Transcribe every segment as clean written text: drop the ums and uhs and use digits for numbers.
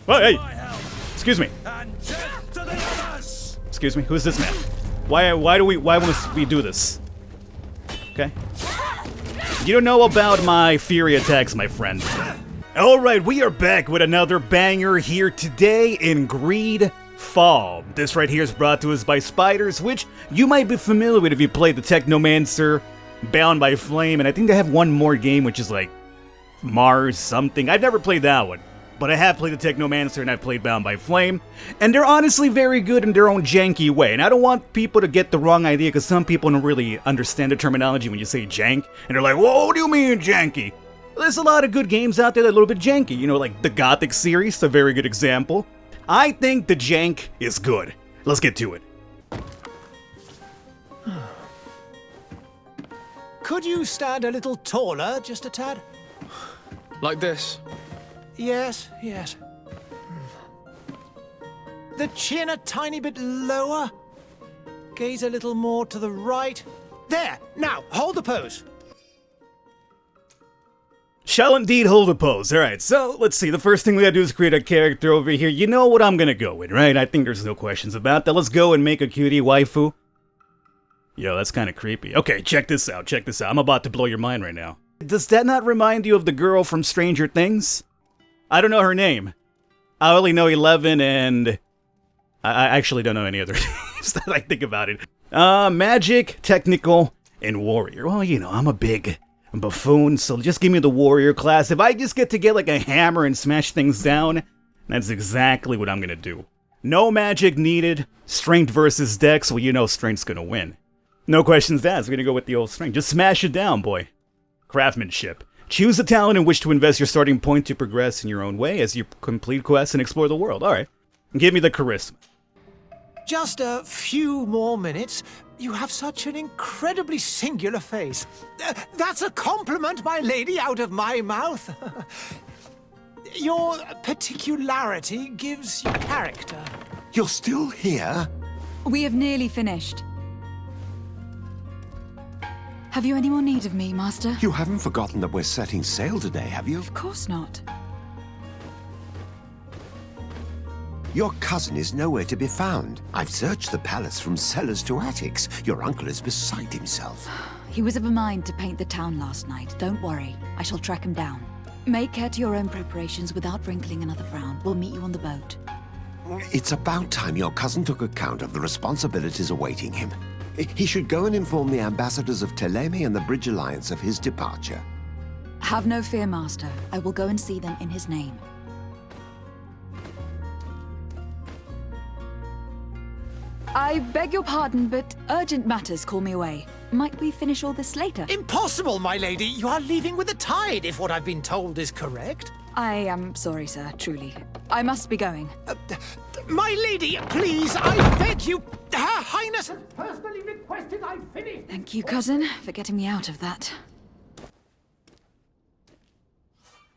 Oh, hey! Excuse me. Excuse me, who's this man? Why must we do this? Okay. You don't know about my fury attacks, my friend. Alright, we are back with another banger here today in Greedfall. This right here is brought to us by Spiders, which you might be familiar with if you played the Technomancer, Bound by Flame, and I think they have one more game which is like Mars something. I've never played that one, but I have played the Technomancer and I've played Bound by Flame, and they're honestly very good in their own janky way. And I don't want people to get the wrong idea, because some people don't really understand the terminology when you say jank, and they're like, whoa, what do you mean janky? There's a lot of good games out there that are a little bit janky, you know, like the Gothic series, a very good example. I think the jank is good. Let's get to it. Could you stand a little taller, just a tad? Like this? Yes. The chin a tiny bit lower. Gaze a little more to the right. There! Now, hold the pose. Shall indeed hold a pose. Alright, so let's see. The first thing we gotta do is create a character over here. You know what I'm gonna go with, right? I think there's no questions about that. Let's go and make a cutie waifu. Yo, that's kind of creepy. Okay, check this out. I'm about to blow your mind right now. Does that not remind you of the girl from Stranger Things? I don't know her name. I only know 11 and... I actually don't know any other names that I think about it. Magic, technical, and warrior. Well, you know, I'm a big buffoon, so just give me the warrior class. If I just get to get like a hammer and smash things down, that's exactly what I'm gonna do. No magic needed. Strength versus dex, well, you know strength's gonna win. No questions asked, we're gonna go with the old strength. Just smash it down, boy. Craftsmanship. Choose a talent in which to invest your starting point to progress in your own way as you complete quests and explore the world. Alright. Give me the charisma. Just a few more minutes. You have such an incredibly singular face. That's a compliment, my lady, out of my mouth. Your particularity gives you character. You're still here? We have nearly finished. Have you any more need of me, Master? You haven't forgotten that we're setting sail today, have you? Of course not. Your cousin is nowhere to be found. I've searched the palace from cellars to attics. Your uncle is beside himself. He was of a mind to paint the town last night. Don't worry. I shall track him down. Make care to your own preparations without wrinkling another frown. We'll meet you on the boat. It's about time your cousin took account of the responsibilities awaiting him. He should go and inform the ambassadors of Telemi and the Bridge Alliance of his departure. Have no fear, Master. I will go and see them in his name. I beg your pardon, but urgent matters call me away. Might we finish all this later? Impossible, my lady. You are leaving with the tide, if what I've been told is correct. I am sorry, sir, truly. I must be going. My lady, please, I beg you. Her Highness has personally requested I finish. Thank you, cousin, for getting me out of that.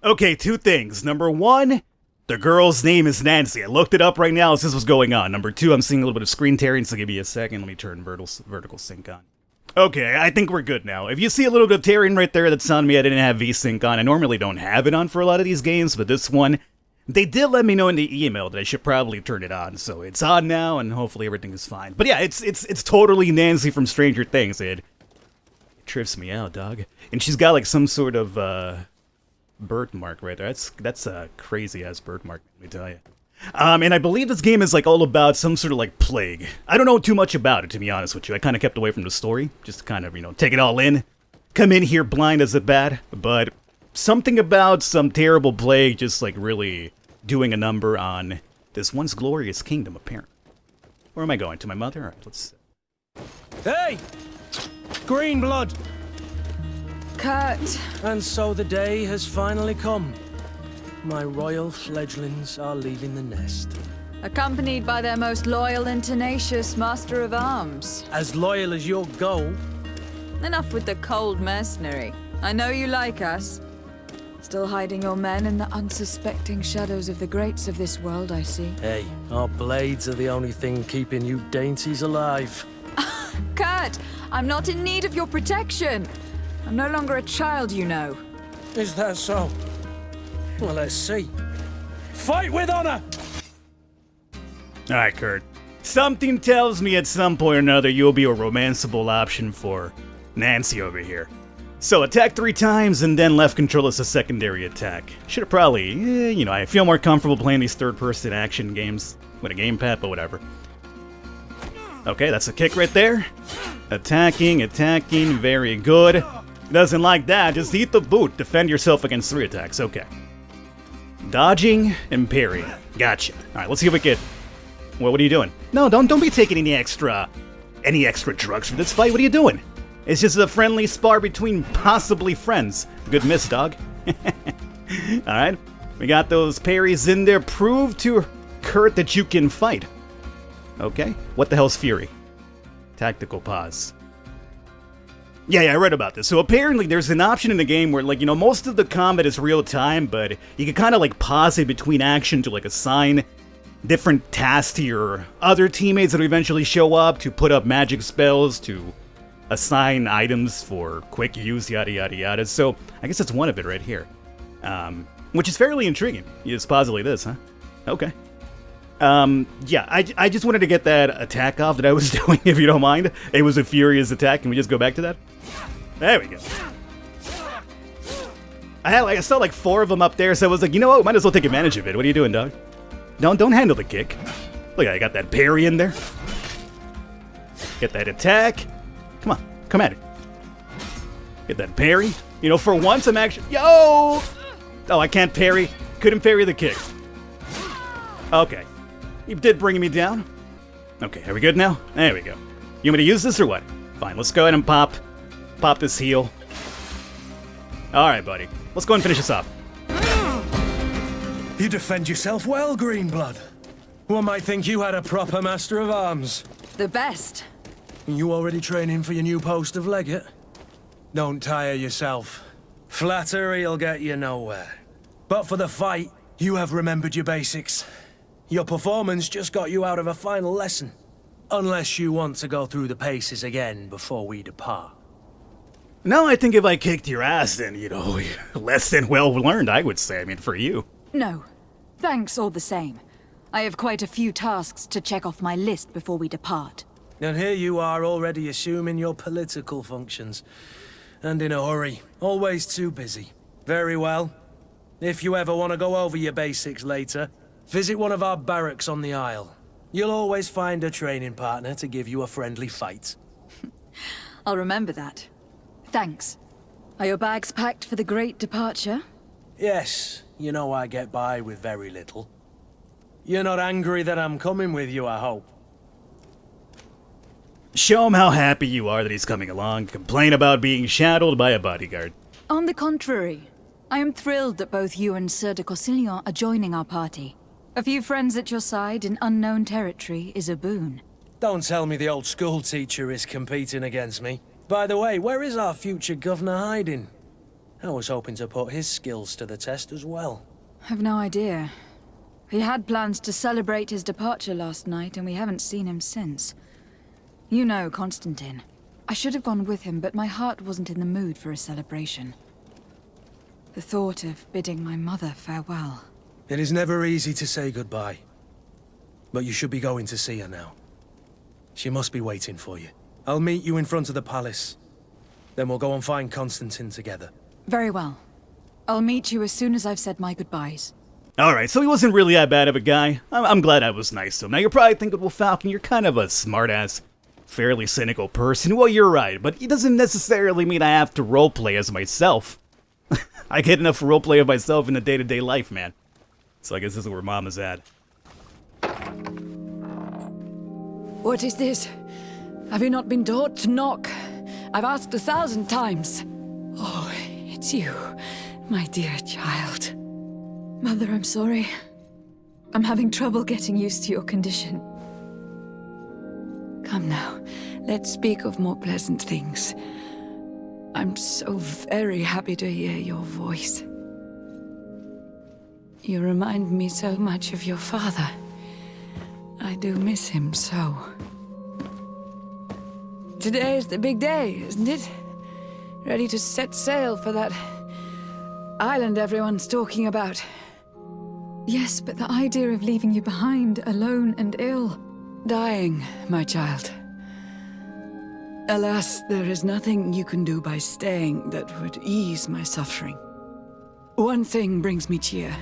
Okay, two things. Number one, the girl's name is Nancy. I looked it up right now as this was going on. Number two, I'm seeing a little bit of screen tearing, so give me a second. Let me turn vertical sync on. Okay, I think we're good now. If you see a little bit of tearing right there, that's telling me I didn't have VSync on. I normally don't have it on for a lot of these games, but this one, they did let me know in the email that I should probably turn it on, so it's on now, and hopefully everything is fine. But yeah, it's totally Nancy from Stranger Things. It trips me out, dog. And she's got like some sort of birthmark right there. That's a crazy ass birthmark, let me tell you. And I believe this game is like all about some sort of like plague. I don't know too much about it, to be honest with you. I kind of kept away from the story, just to kind of, you know, take it all in. Come in here blind as a bat, but something about some terrible plague just like really doing a number on this once glorious kingdom, apparently. Where am I going? To my mother? All right, let's... Hey! Green blood! Kurt! And so the day has finally come. My royal fledglings are leaving the nest. Accompanied by their most loyal and tenacious master of arms. As loyal as your gold. Enough with the cold mercenary. I know you like us. Still hiding your men in the unsuspecting shadows of the greats of this world, I see. Hey, our blades are the only thing keeping you dainties alive. Kurt, I'm not in need of your protection. I'm no longer a child, you know. Is that so? Well, let's see. fight with honor! Alright, Kurt. Something tells me at some point or another you'll be a romanceable option for Nancy over here. So attack 3 times and then left control as a secondary attack. Should've probably, I feel more comfortable playing these third-person action games with a gamepad, but whatever. Okay, that's a kick right there. Attacking, very good. Doesn't like that, just eat the boot. Defend yourself against 3 attacks, okay. Dodging and parrying. Gotcha. Alright, let's see if we can... Well, what are you doing? No, don't be taking any extra drugs for this fight. What are you doing? It's just a friendly spar between possibly friends. Good miss, dog. Alright, we got those parries in there. Prove to Kurt that you can fight. Okay, what the hell's Fury? Tactical pause. Yeah, I read about this. So apparently there's an option in the game where, most of the combat is real time, but you can kind of, pause it between action to, assign different tasks to your other teammates that will eventually show up, to put up magic spells, to assign items for quick use, yada yada yada. So I guess that's one of it right here, which is fairly intriguing. You just pause it like this, huh? Okay. Yeah, I just wanted to get that attack off that I was doing, if you don't mind. It was a furious attack. Can we just go back to that? There we go. I saw 4 of them up there, so I was like, you know what? Might as well take advantage of it. What are you doing, dog? Don't handle the kick. Look, I got that parry in there. Get that attack. Come on, come at it. Get that parry. For once I'm actually... Yo! Oh, I can't parry. Couldn't parry the kick. Okay. You did bring me down. Okay, are we good now? There we go. You want me to use this or what? Fine, let's go ahead and pop this heal. Alright, buddy. Let's go and finish this off. You defend yourself well, Greenblood. One might think you had a proper master of arms. The best. You already training for your new post of legate? Don't tire yourself. Flattery'll get you nowhere. But for the fight, you have remembered your basics. Your performance just got you out of a final lesson. Unless you want to go through the paces again before we depart. No, I think if I kicked your ass, then, less than well learned, I would say. I mean, for you. No. Thanks all the same. I have quite a few tasks to check off my list before we depart. And here you are already assuming your political functions. And in a hurry. Always too busy. Very well. If you ever want to go over your basics later, visit one of our barracks on the Isle. You'll always find a training partner to give you a friendly fight. I'll remember that. Thanks. Are your bags packed for the great departure? Yes, you know I get by with very little. You're not angry that I'm coming with you, I hope. Show him how happy you are that he's coming along. Complain about being shadowed by a bodyguard. On the contrary, I am thrilled that both you and Sir de Cossillon are joining our party. A few friends at your side in unknown territory is a boon. Don't tell me the old school teacher is competing against me. By the way, where is our future governor hiding? I was hoping to put his skills to the test as well. I've no idea. He had plans to celebrate his departure last night, and we haven't seen him since. You know Constantine. I should have gone with him, but my heart wasn't in the mood for a celebration. The thought of bidding my mother farewell. It is never easy to say goodbye. But you should be going to see her now. She must be waiting for you. I'll meet you in front of the palace. Then we'll go and find Constantine together. Very well. I'll meet you as soon as I've said my goodbyes. Alright, so he wasn't really that bad of a guy. I'm glad I was nice to him. Now you're probably thinking, well, Falcon, you're kind of a smartass, fairly cynical person. Well, you're right, but it doesn't necessarily mean I have to roleplay as myself. I get enough roleplay of myself in the day-to-day life, man. So I guess this is where Mom is at. What is this? Have you not been taught to knock? I've asked 1,000 times. Oh, it's you, my dear child. Mother, I'm sorry. I'm having trouble getting used to your condition. Come now, let's speak of more pleasant things. I'm so very happy to hear your voice. You remind me so much of your father. I do miss him so. Today is the big day, isn't it? Ready to set sail for that island everyone's talking about. Yes, but the idea of leaving you behind, alone and ill. Dying, my child. Alas, there is nothing you can do by staying that would ease my suffering. One thing brings me cheer.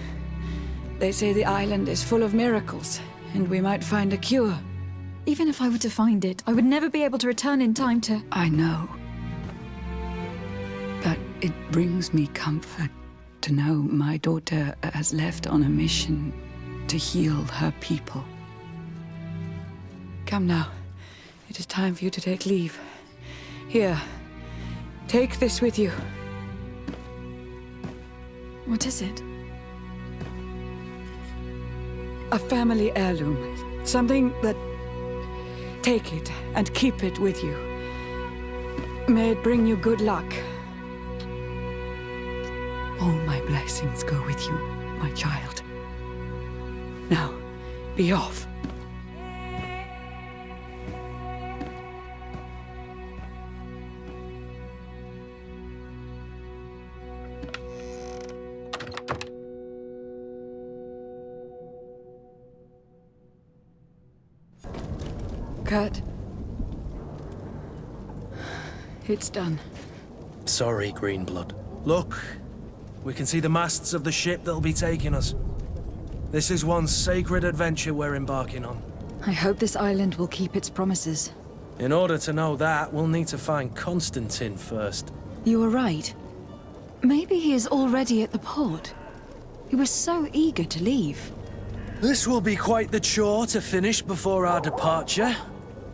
They say the island is full of miracles, and we might find a cure. Even if I were to find it, I would never be able to return in time to... I know. But it brings me comfort to know my daughter has left on a mission to heal her people. Come now. It is time for you to take leave. Here, take this with you. What is it? A family heirloom. Something that... Take it and keep it with you. May it bring you good luck. All my blessings go with you, my child. Now, be off. Kurt. It's done. Sorry, Greenblood. Look, we can see the masts of the ship that'll be taking us. This is one sacred adventure we're embarking on. I hope this island will keep its promises. In order to know that, we'll need to find Constantine first. You were right. Maybe he is already at the port. He was so eager to leave. This will be quite the chore to finish before our departure.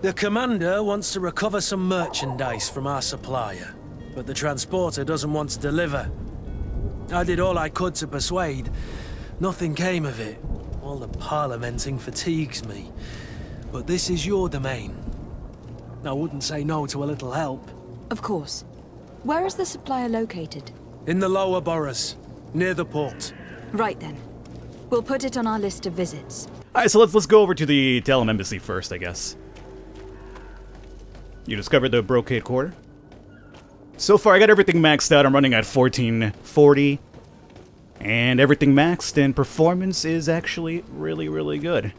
The commander wants to recover some merchandise from our supplier, but the transporter doesn't want to deliver. I did all I could to persuade. Nothing came of it. All the parliamenting fatigues me. But this is your domain. I wouldn't say no to a little help. Of course. Where is the supplier located? In the lower boroughs, near the port. Right then. We'll put it on our list of visits. Alright, so let's go over to the Telem Embassy first, I guess. You discovered the Brocade Quarter? So far, I got everything maxed out. I'm running at 1440. And everything maxed, and performance is actually really, really good.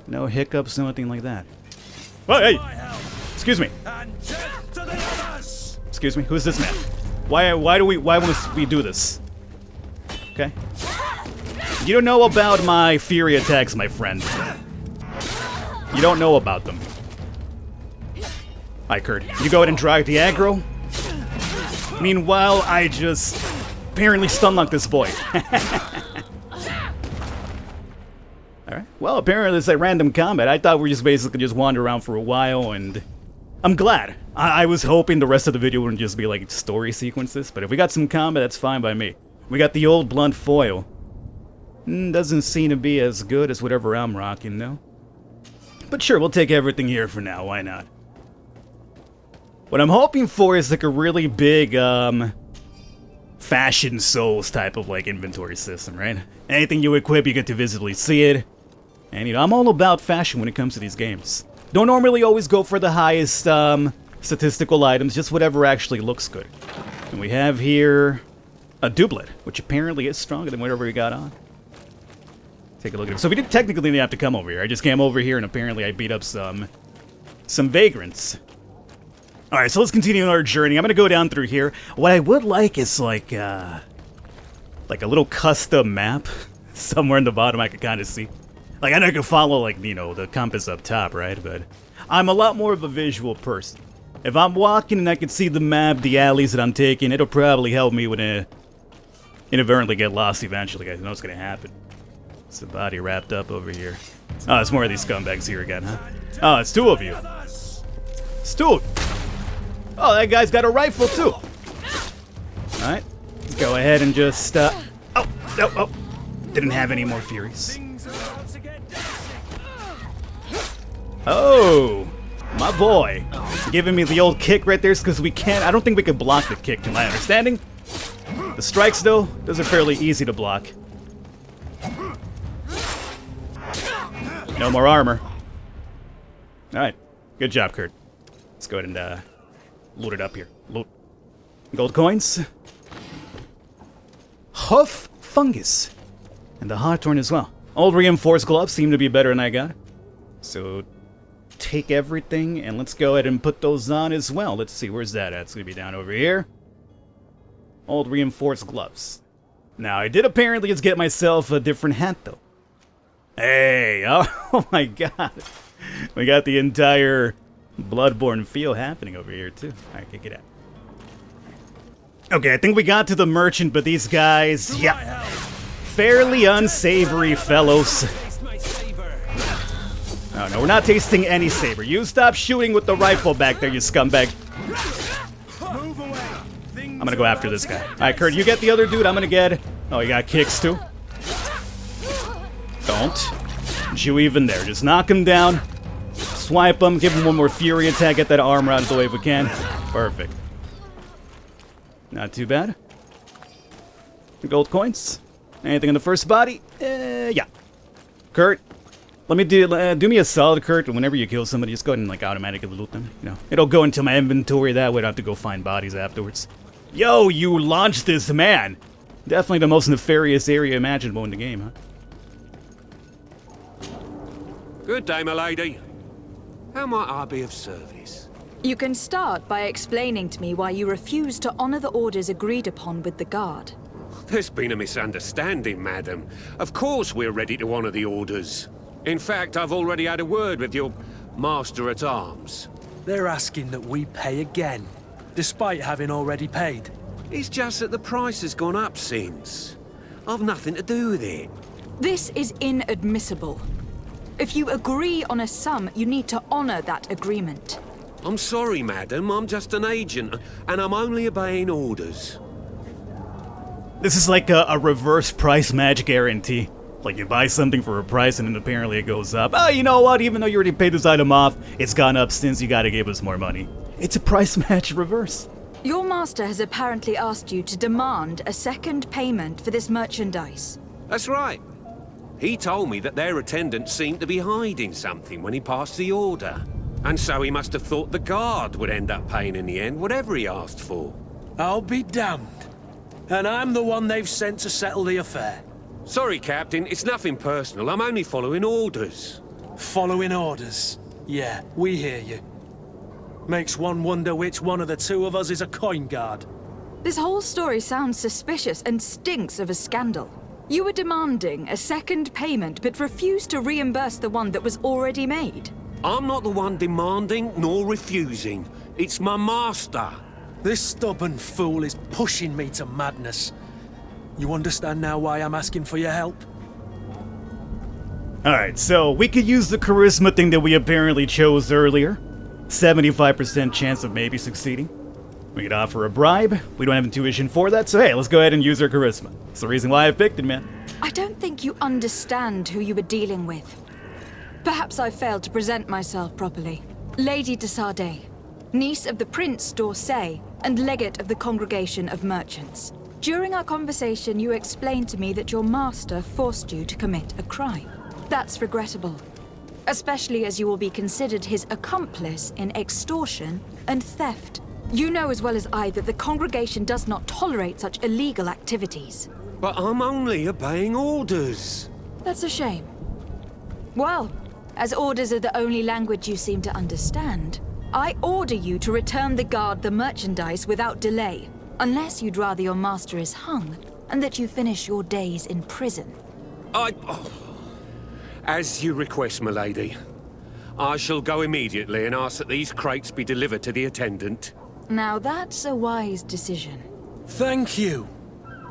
No hiccups, nothing like that. Oh, hey! Excuse me. Excuse me, who's this man? Why must we do this? Okay. You don't know about my Fury attacks, my friend. You don't know about them. Hi, Kurt. You go ahead and drag the aggro. Meanwhile, I just apparently stunlocked this boy. Alright. Well, apparently it's like random combat. I thought we just basically just wander around for a while, and I'm glad. I was hoping the rest of the video wouldn't just be like story sequences, but if we got some combat, that's fine by me. We got the old blunt foil. Doesn't seem to be as good as whatever I'm rocking, though. But sure, we'll take everything here for now, why not? What I'm hoping for is like a really big, Fashion Souls type of like inventory system, right? Anything you equip, you get to visibly see it. And you know, I'm all about fashion when it comes to these games. Don't normally always go for the highest, statistical items, just whatever actually looks good. And we have here a doublet, which apparently is stronger than whatever we got on. Take a look at it. So we didn't technically have to come over here. I just came over here and apparently I beat up some vagrants. Alright, so let's continue our journey. I'm gonna go down through here. What I would like is like a little custom map somewhere in the bottom I could kind of see. Like, I know I could follow, like, you know, the compass up top, right? But I'm a lot more of a visual person. If I'm walking and I can see the map, the alleys that I'm taking, it'll probably help me when inadvertently get lost eventually. I know it's gonna happen. It's a body wrapped up over here. Oh, it's more of these scumbags here again, huh? Oh, it's two of you. It's two. Oh, that guy's got a rifle, too. Alright. Go ahead and just, oh. Didn't have any more Furies. Oh, my boy. Giving me the old kick right there because we can't, I don't think we can block the kick, to my understanding. The strikes, though, those are fairly easy to block. No more armor. Alright. Good job, Kurt. Let's go ahead and, load it up here. Load. Gold coins. Hoof fungus. And the hawthorn as well. Old reinforced gloves seem to be better than I got. So take everything and let's go ahead and put those on as well. Let's see, where's that at? It's going to be down over here. Old reinforced gloves. Now, I did apparently just get myself a different hat, though. Hey, oh my god. We got the entire Bloodborne feel happening over here, too. Alright, kick it out. Okay, I think we got to the merchant, but these guys, yeah, fairly unsavory fellows. Oh no, we're not tasting any saber. You stop shooting with the rifle back there, you scumbag. I'm gonna go after this guy. Alright, Kurt, you get the other dude, I'm gonna get... Oh, he got kicks too. Don't you even there. Just knock him down. Swipe him, give him one more fury attack, get that armor out of the way if we can. Perfect. Not too bad. Gold coins. Anything in the first body? Yeah. Kurt, let me do me a solid, Kurt. Whenever you kill somebody, just go ahead and like automatically loot them. You know, it'll go into my inventory. That way, I don't have to go find bodies afterwards. Yo, you launched this man. Definitely the most nefarious area imaginable in the game, huh? Good day, my lady. How might I be of service? You can start by explaining to me why you refuse to honor the orders agreed upon with the guard. There's been a misunderstanding, madam. Of course we're ready to honor the orders. In fact, I've already had a word with your master-at-arms. They're asking that we pay again, despite having already paid. It's just that the price has gone up since. I've nothing to do with it. This is inadmissible. If you agree on a sum, you need to honor that agreement. I'm sorry, madam. I'm just an agent, and I'm only obeying orders. This is like a reverse price match guarantee. Like you buy something for a price and then apparently it goes up. Oh, you know what? Even though you already paid this item off, it's gone up since you gotta give us more money. It's a price match reverse. Your master has apparently asked you to demand a second payment for this merchandise. That's right. He told me that their attendant seemed to be hiding something when he passed the order. And so he must have thought the guard would end up paying in the end, whatever he asked for. I'll be damned. And I'm the one they've sent to settle the affair. Sorry, Captain, it's nothing personal. I'm only following orders. Following orders. Yeah, we hear you. Makes one wonder which one of the two of us is a coin guard. This whole story sounds suspicious and stinks of a scandal. You were demanding a second payment, but refused to reimburse the one that was already made. I'm not the one demanding nor refusing. It's my master. This stubborn fool is pushing me to madness. You understand now why I'm asking for your help? Alright, so we could use the charisma thing that we apparently chose earlier. 75% chance of maybe succeeding. We could offer a bribe. We don't have intuition for that, so hey, let's go ahead and use our charisma. It's the reason why I picked it, man. I don't think you understand who you were dealing with. Perhaps I failed to present myself properly. Lady de Sardet, niece of the Prince d'Orsay, and legate of the Congregation of Merchants. During our conversation, you explained to me that your master forced you to commit a crime. That's regrettable, especially as you will be considered his accomplice in extortion and theft. You know as well as I that the congregation does not tolerate such illegal activities. But I'm only obeying orders. That's a shame. Well, as orders are the only language you seem to understand, I order you to return the guard the merchandise without delay, unless you'd rather your master is hung and that you finish your days in prison. As you request, my lady. I shall go immediately and ask that these crates be delivered to the attendant. Now that's a wise decision. Thank you.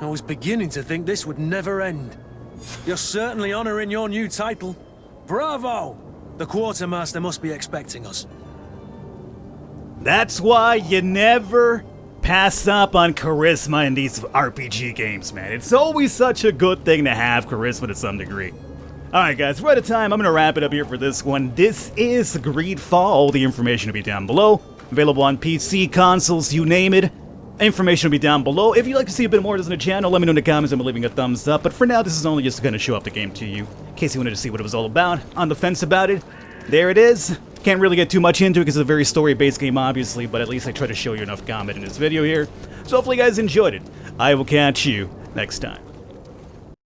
I was beginning to think this would never end. You're certainly honoring your new title. Bravo! The quartermaster must be expecting us. That's why you never pass up on charisma in these RPG games, man. It's always such a good thing to have charisma to some degree. Alright guys, we're out of time. I'm going to wrap it up here for this one. This is Greedfall. All the information will be down below. Available on PC, consoles, you name it. Information will be down below. If you'd like to see a bit more of this on the channel, let me know in the comments. I'm leaving a thumbs up. But for now, this is only just going to show off the game to you. In case you wanted to see what it was all about. On the fence about it. There it is. Can't really get too much into it because it's a very story-based game, obviously. But at least I try to show you enough combat in this video here. So hopefully you guys enjoyed it. I will catch you next time.